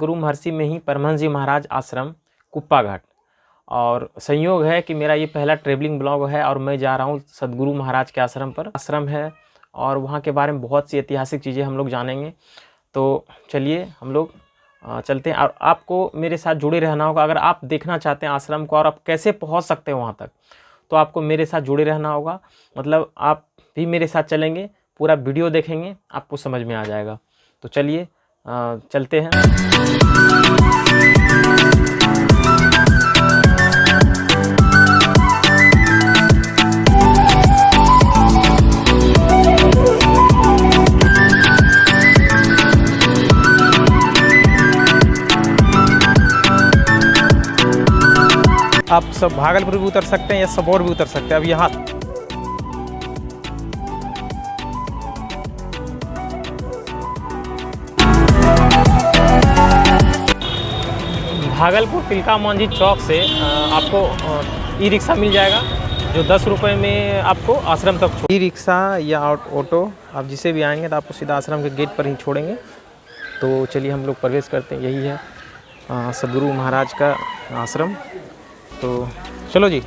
गुरु महर्षि में ही परमहंस जी महाराज आश्रम कुप्पा घाट। और संयोग है कि मेरा ये पहला ट्रेवलिंग ब्लॉग है और मैं जा रहा हूँ सदगुरु महाराज के आश्रम पर। आश्रम है और वहाँ के बारे में बहुत सी ऐतिहासिक चीज़ें हम लोग जानेंगे। तो चलिए हम लोग चलते हैं और आपको मेरे साथ जुड़े रहना होगा। अगर आप देखना चाहते हैं आश्रम को और आप कैसे पहुँच सकते हैं वहाँ तक, तो आपको मेरे साथ जुड़े रहना होगा। मतलब आप भी मेरे साथ चलेंगे, पूरा वीडियो देखेंगे, आपको समझ में आ जाएगा। तो चलिए चलते हैं। आप सब भागलपुर भी उतर सकते हैं या सबौर भी उतर सकते हैं। अब यहाँ भागलपुर तिलका मांझी चौक से आपको ई रिक्शा मिल जाएगा जो 10 रुपये में आपको आश्रम तक ई रिक्शा या ऑटो आप जिसे भी आएंगे तो आपको सीधा आश्रम के गेट पर ही छोड़ेंगे। तो चलिए हम लोग प्रवेश करते हैं। यही है सदगुरु महाराज का आश्रम। तो चलो जी।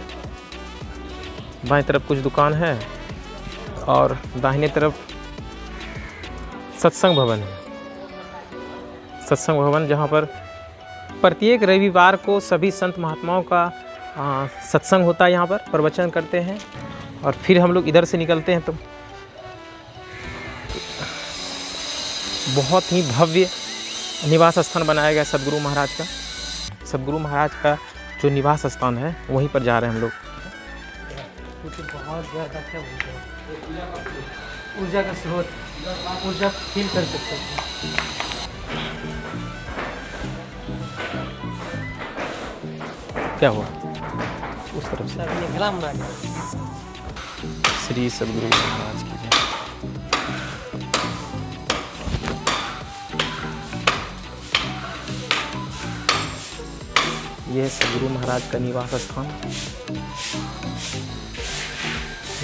बाएं तरफ कुछ दुकान है और दाहिने तरफ सत्संग भवन है। सत्संग भवन जहाँ पर प्रत्येक रविवार को सभी संत महात्माओं का सत्संग होता है। यहाँ पर प्रवचन करते हैं और फिर हम लोग इधर से निकलते हैं। तो बहुत ही भव्य निवास स्थान बनाया गया सदगुरु महाराज का। सदगुरु महाराज का जो निवास स्थान है वहीं पर जा रहे हैं हम लोग। बहुत ज़्यादा क्या बोलते हैं, ऊर्जा का स्रोत, ऊर्जा फील कर सकते हैं। क्या हुआ उस तरफ से श्री सदगुरु महाराज की जय। यह सदगुरु महाराज का निवास स्थान।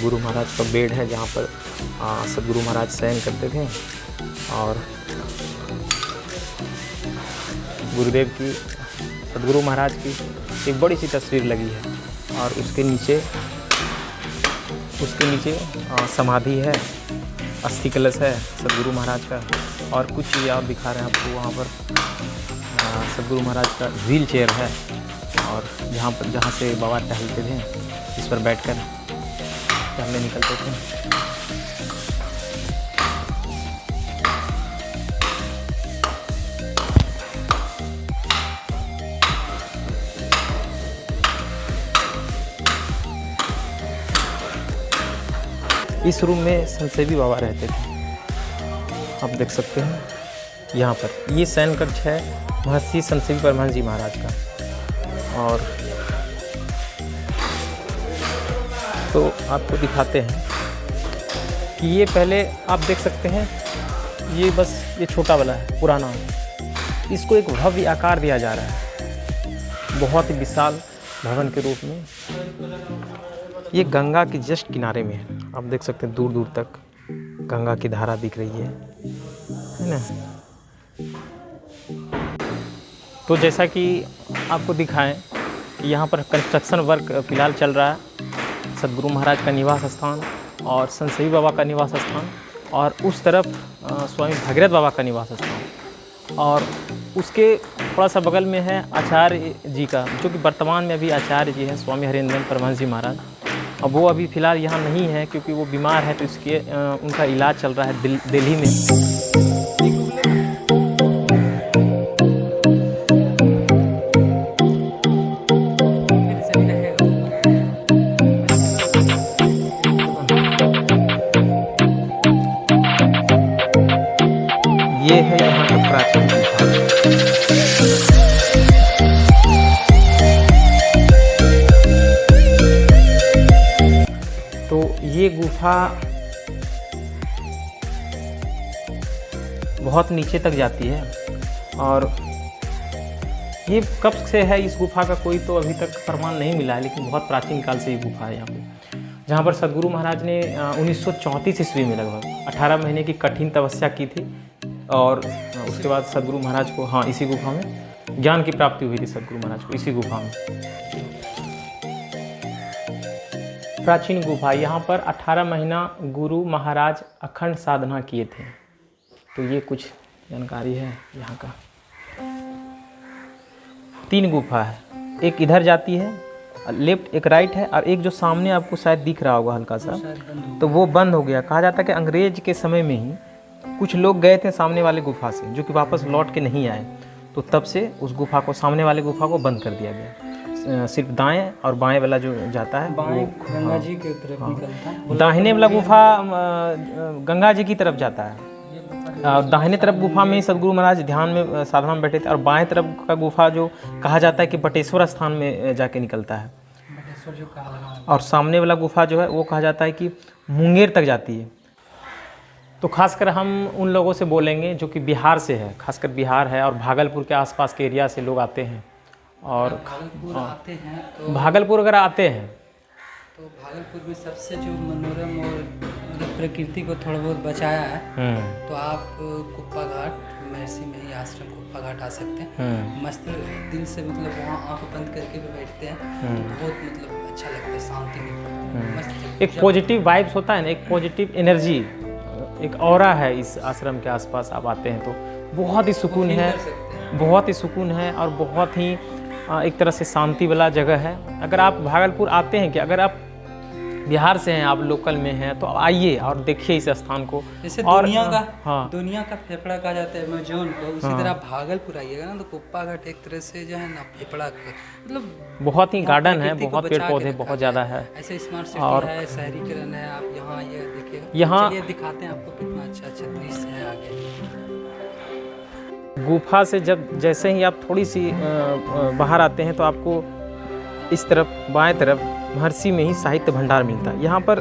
गुरु महाराज का बेड है जहाँ पर सदगुरु महाराज शयन करते थे। और गुरुदेव की, सदगुरु महाराज की एक बड़ी सी तस्वीर लगी है और उसके नीचे समाधि है, अस्थि कलश है सदगुरु महाराज का। और कुछ चीज़ें और दिखा रहे हैं आपको। वहाँ पर सदगुरु महाराज का व्हील चेयर है और जहाँ से बाबा टहलते थे, इस पर बैठकर टहलने निकलते थे। इस रूम में संतसेवी बाबा रहते थे, आप देख सकते हैं। यहाँ पर ये शयन कक्ष है महर्षि संतसेवी परमहंस जी महाराज का। और तो आपको दिखाते हैं कि ये पहले आप देख सकते हैं, ये छोटा वाला है, पुराना है। इसको एक भव्य आकार दिया जा रहा है, बहुत ही विशाल भवन के रूप में। ये गंगा के जस्ट किनारे में है, आप देख सकते हैं। दूर दूर तक गंगा की धारा दिख रही है ना। तो जैसा कि आपको दिखाएं कि यहाँ पर कंस्ट्रक्शन वर्क फिलहाल चल रहा है। सदगुरु महाराज का निवास स्थान और संतसेवी बाबा का निवास स्थान, और उस तरफ स्वामी भगीरथ बाबा का निवास स्थान, और उसके थोड़ा सा बगल में है आचार्य जी का, जो कि वर्तमान में अभी आचार्य जी हैं स्वामी हरेंद्र परमहंस जी महाराज। अब वो अभी फ़िलहाल यहाँ नहीं है क्योंकि वो बीमार है, तो इसके उनका इलाज चल रहा है दिल्ली में। ये है यहाँ का प्राचीन गुफा। तो ये गुफा बहुत नीचे तक जाती है और ये कब से है इस गुफा का कोई तो अभी तक प्रमाण नहीं मिला है, लेकिन बहुत प्राचीन काल से ये गुफा है यहाँ पे, जहाँ पर सदगुरु महाराज ने 1934 ईस्वी में लगभग 18 महीने की कठिन तपस्या की थी और उसके बाद सदगुरु महाराज को, हाँ, इसी गुफा में ज्ञान की प्राप्ति हुई थी सदगुरु महाराज को, इसी गुफा में। प्राचीन गुफा, यहाँ पर 18 महीना गुरु महाराज अखंड साधना किए थे। तो ये कुछ जानकारी है यहाँ का। 3 गुफा है, एक इधर जाती है, लेफ्ट, एक राइट है, और एक जो सामने आपको शायद दिख रहा होगा हल्का सा, तो वो बंद हो गया। कहा जाता है कि अंग्रेज के समय में ही कुछ लोग गए थे सामने वाले गुफा से, जो कि वापस लौट के नहीं आए, तो तब से उस गुफा को, सामने वाले गुफा को बंद कर दिया गया। सिर्फ दाएं और बाएं वाला जो जाता है वो गंगा जी की तरफ निकलता है। दाहिने वाला गुफा गंगा जी की तरफ जाता है। दाहिने तरफ गुफा में सदगुरु महाराज ध्यान में साधना में बैठे थे, और बाएं तरफ का गुफा जो कहा जाता है कि बटेश्वर स्थान में जाके निकलता है, और सामने वाला गुफा जो है वो कहा जाता है कि मुंगेर तक जाती है। तो खासकर हम उन लोगों से बोलेंगे जो कि बिहार से है, खासकर बिहार है और भागलपुर के आसपास के एरिया से लोग आते हैं। और भागलपुर आते हैं तो भागलपुर अगर आते हैं तो भागलपुर में सबसे जो मनोरम और मतलब प्रकृति को थोड़ा बहुत बचाया है, तो आप कुप्पा घाट, महर्षि में ही आश्रम कुप्पा घाट आ सकते हैं। मस्त दिल से, मतलब वहाँ आँख बंद करके भी बैठते हैं तो बहुत मतलब अच्छा लगता है, शांति मिलती है, मस्त। एक पॉजिटिव वाइब्स होता है ना, एक पॉजिटिव एनर्जी, एक ऑरा है इस आश्रम के आसपास। आप आते हैं तो बहुत ही सुकून है, बहुत ही सुकून है, और बहुत ही एक तरह से शांति वाला जगह है। अगर आप भागलपुर आते हैं, कि अगर आप बिहार से हैं, आप लोकल में हैं, तो आइए और देखिए इस स्थान को। जैसे और दुनिया का, हाँ, दुनिया का फेफड़ा कहा जाता है अमेजोन को, उसी तरह भागलपुर आइएगा ना तो कुप्पा घाट एक तरह से जो है ना फेफड़ा का, मतलब बहुत ही गार्डन है, बहुत पेड़ पौधे बहुत ज़्यादा है, ऐसे स्मार्ट सिटी है, शहरीकरण है। आप यहाँ ये देखिएगा, यहाँ चलिए दिखाते हैं आपको कितना अच्छा अच्छा दृश्य है आगे। गुफा से जब जैसे ही आप थोड़ी सी बाहर आते हैं तो आपको इस तरफ बाएं तरफ महर्षि में ही साहित्य भंडार मिलता है। यहाँ पर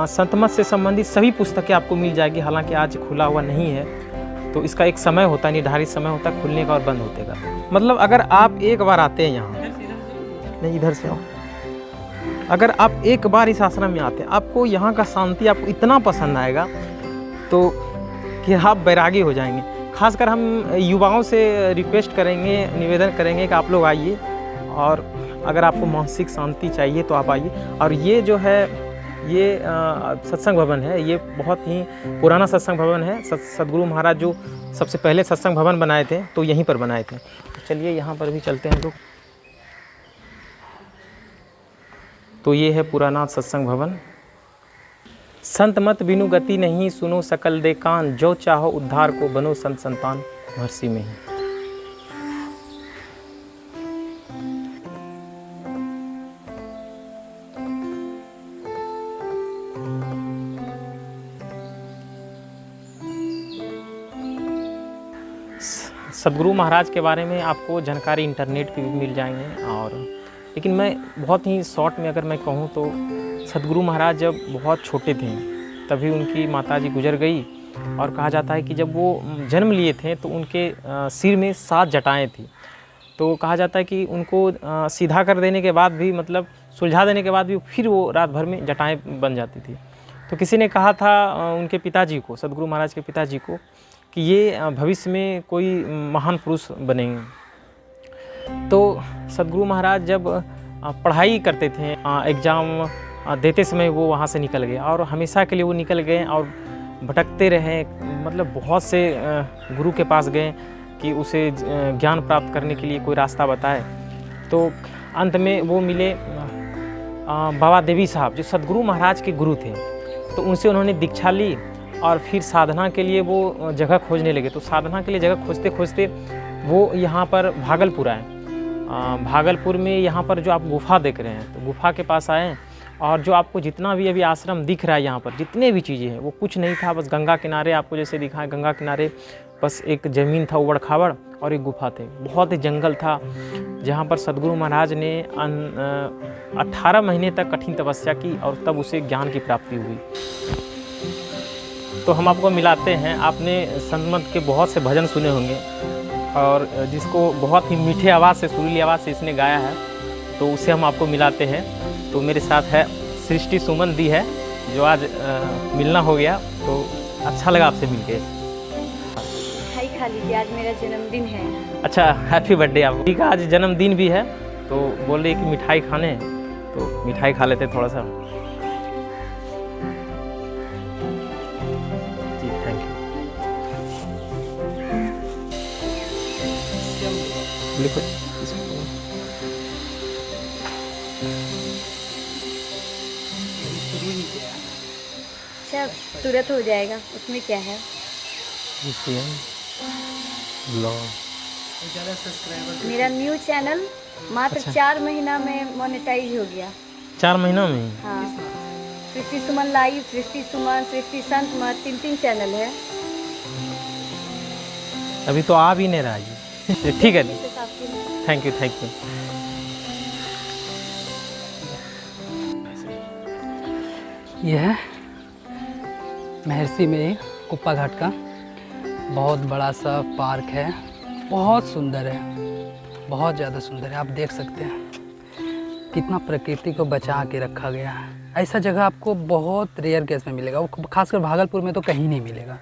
संत मत से संबंधित सभी पुस्तकें आपको मिल जाएगी। हालांकि आज खुला हुआ नहीं है, तो इसका एक समय होता है, निर्धारित समय होता है खुलने का और बंद होने का। मतलब अगर आप एक बार आते हैं यहाँ, नहीं इधर से आओ, अगर आप एक बार इस आश्रम में आते हैं, आपको यहाँ का शांति आपको इतना पसंद आएगा तो कि आप बैरागी हो जाएंगे। खासकर हम युवाओं से रिक्वेस्ट करेंगे, निवेदन करेंगे कि आप लोग आइए, और अगर आपको मानसिक शांति चाहिए तो आप आइए। और ये जो है, ये सत्संग भवन है, ये बहुत ही पुराना सत्संग भवन है। सदगुरु महाराज जो सबसे पहले सत्संग भवन बनाए थे, तो यहीं पर बनाए थे। तो चलिए यहाँ पर भी चलते हैं लोग। तो ये है पुराना सत्संग भवन। संत मत बिनु गति नहीं, सुनो सकल दे कान, जो चाहो उद्धार को बनो संत संतान, महर्षि में ही। सदगुरु महाराज के बारे में आपको जानकारी इंटरनेट पे भी मिल जाएंगे, और लेकिन मैं बहुत ही शॉर्ट में अगर मैं कहूँ तो सदगुरु महाराज जब बहुत छोटे थे तभी उनकी माताजी गुजर गई, और कहा जाता है कि जब वो जन्म लिए थे तो उनके सिर में 7 जटाएँ थी। तो कहा जाता है कि उनको सीधा कर देने के बाद भी, मतलब सुलझा देने के बाद भी, फिर वो रात भर में जटाएँ बन जाती थी। तो किसी ने कहा था उनके पिताजी को, सदगुरु महाराज के पिताजी को, कि ये भविष्य में कोई महान पुरुष बनेंगे। तो सदगुरु महाराज जब पढ़ाई करते थे, एग्ज़ाम देते समय वो वहाँ से निकल गए, और हमेशा के लिए वो निकल गए और भटकते रहे। मतलब बहुत से गुरु के पास गए कि उसे ज्ञान प्राप्त करने के लिए कोई रास्ता बताए। तो अंत में वो मिले बाबा देवी साहब, जो सदगुरु महाराज के गुरु थे। तो उनसे उन्होंने दीक्षा ली, और फिर साधना के लिए वो जगह खोजने लगे। तो साधना के लिए जगह खोजते खोजते वो यहाँ पर भागलपुर आए। भागलपुर में यहाँ पर जो आप गुफा देख रहे हैं, तो गुफा के पास आए, और जो आपको जितना भी अभी आश्रम दिख रहा है, यहाँ पर जितने भी चीज़ें हैं, वो कुछ नहीं था, बस गंगा किनारे आपको जैसे दिखा है, गंगा किनारे बस एक ज़मीन था उबड़ खाबड़, और एक गुफा थे। बहुत ही जंगल था, जहाँ पर सदगुरु महाराज ने 18 महीने तक कठिन तपस्या की, और तब उसे ज्ञान की प्राप्ति हुई। तो हम आपको मिलाते हैं। आपने संत मत के बहुत से भजन सुने होंगे, और जिसको बहुत ही मीठे आवाज़ से, सुरीली आवाज़ से इसने गाया है, तो उसे हम आपको मिलाते हैं। तो मेरे साथ है सृष्टि सुमन दी है, जो आज मिलना हो गया, तो अच्छा लगा आपसे मिलके। खा लीजिए, आज मेरा जन्मदिन है। अच्छा, हैप्पी बर्थडे आपको। ठीक है, आज जन्मदिन भी है तो बोल रही कि मिठाई खाने, तो मिठाई खा लेते थोड़ा सा। जी थैंक यू। लिखो अच्छा, तुरंत हो जाएगा, उसमें क्या है। मेरा न्यू चैनल मात्र 4 महीना में मोनेटाइज हो गया। 4 महीनों में? हाँ, सृष्टि सुमन लाइव, सृष्टि सुमन, सृष्टि संत मत, 3 चैनल है। अभी तो आ भी नहीं रहा जी। ठीक है, थैंक यू थैंक यू। यह है महर्षि में कुप्पा घाट का बहुत बड़ा सा पार्क है, बहुत सुंदर है, बहुत ज़्यादा सुंदर है। आप देख सकते हैं कितना प्रकृति को बचा के रखा गया है। ऐसा जगह आपको बहुत रेयर केस में मिलेगा, वो खासकर भागलपुर में तो कहीं नहीं मिलेगा।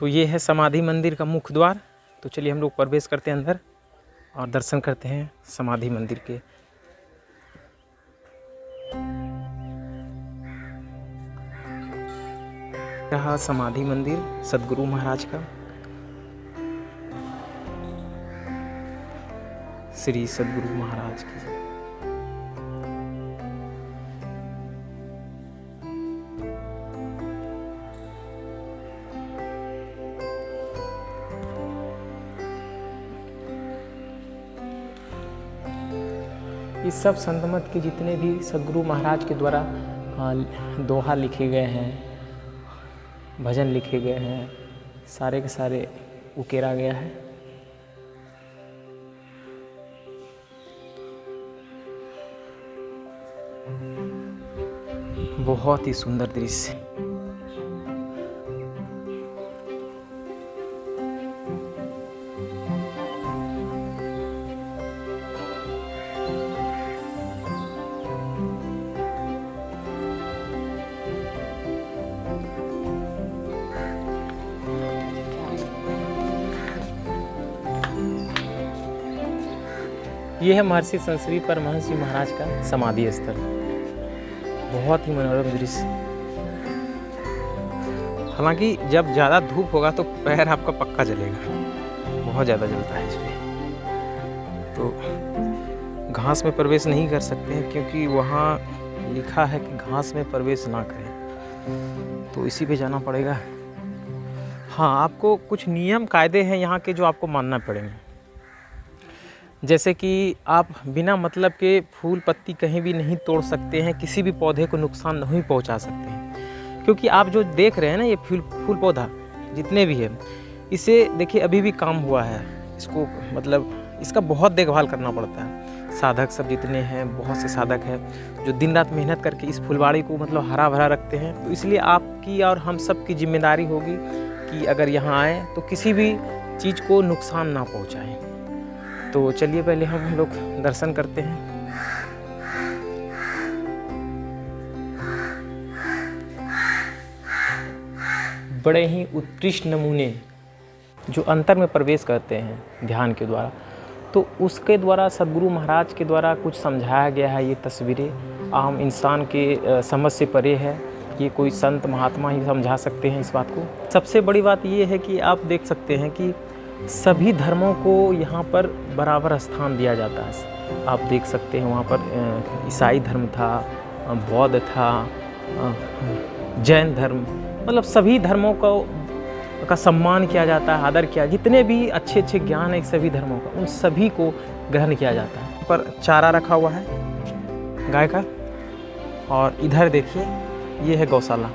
तो ये है समाधि मंदिर का मुख्य द्वार। तो चलिए हम लोग प्रवेश करते हैं अंदर और दर्शन करते हैं समाधि मंदिर के। यह समाधि मंदिर सद्गुरु महाराज का, श्री सद्गुरु महाराज की। इस सब संत मत के जितने भी सद्गुरु महाराज के द्वारा दोहा लिखे गए हैं, भजन लिखे गए हैं, सारे के सारे उकेरा गया है। बहुत ही सुंदर दृश्य। ये है महर्षि संत श्री परमहंस जी महाराज का समाधि स्थल। बहुत ही मनोरम दृश्य। हालांकि जब ज़्यादा धूप होगा तो पैर आपका पक्का जलेगा, बहुत ज़्यादा जलता है इस पे। तो घास में प्रवेश नहीं कर सकते हैं क्योंकि वहाँ लिखा है कि घास में प्रवेश ना करें, तो इसी पे जाना पड़ेगा। हाँ, आपको कुछ नियम कायदे हैं यहाँ के जो आपको मानना पड़ेंगे। जैसे कि आप बिना मतलब के फूल पत्ती कहीं भी नहीं तोड़ सकते हैं, किसी भी पौधे को नुकसान नहीं पहुंचा सकते हैं। क्योंकि आप जो देख रहे हैं ना, ये फूल पौधा जितने भी है, इसे देखिए अभी भी काम हुआ है। इसको मतलब इसका बहुत देखभाल करना पड़ता है। साधक सब जितने हैं, बहुत से साधक हैं जो दिन रात मेहनत करके इस फुलवाड़ी को मतलब हरा भरा रखते हैं। तो इसलिए आपकी और हम सब की जिम्मेदारी होगी कि अगर यहाँ आए तो किसी भी चीज़ को नुकसान ना पहुँचाएँ। तो चलिए पहले हम लोग दर्शन करते हैं। बड़े ही उत्कृष्ट नमूने जो अंतर में प्रवेश करते हैं ध्यान के द्वारा, तो उसके द्वारा सद्गुरु महाराज के द्वारा कुछ समझाया गया है। ये तस्वीरें आम इंसान के समझ से परे है, ये कोई संत महात्मा ही समझा सकते हैं इस बात को। सबसे बड़ी बात ये है कि आप देख सकते हैं कि सभी धर्मों को यहाँ पर बराबर स्थान दिया जाता है। आप देख सकते हैं वहाँ पर ईसाई धर्म था, बौद्ध था, जैन धर्म, मतलब सभी धर्मों का सम्मान किया जाता है, आदर किया। जितने भी अच्छे अच्छे ज्ञान है सभी धर्मों का, उन सभी को ग्रहण किया जाता है। पर चारा रखा हुआ है गाय का, और इधर देखिए ये है गौशाला।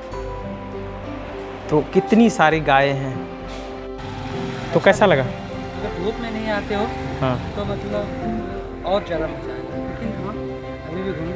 तो कितनी सारी गायें हैं। तो कैसा लगा? अगर धूप में नहीं आते हो हाँ, तो मतलब और ज़्यादा मजा आएगा। लेकिन हाँ, अभी भी घूमने